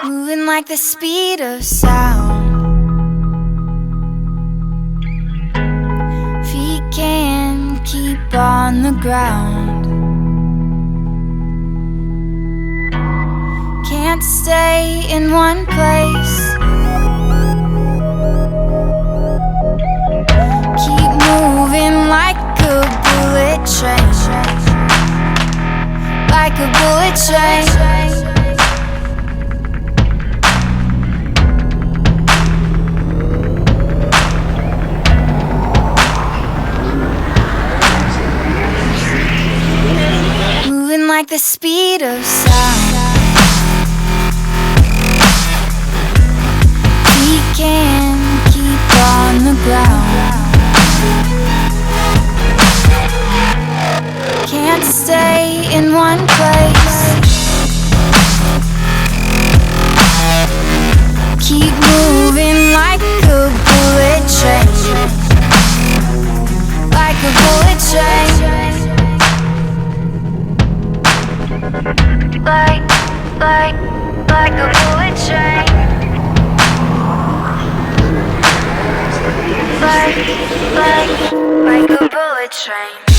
moving like the speed of sound. Feet can't keep on the ground. Can't stay in one place. Keep moving like a bullet train. Like a bullet train. Moving like the speed of sound. We can't keep on the ground. Can't stay in one place. Keep moving like a bullet train. Like a bullet train. Like a bullet train. Like a bullet train.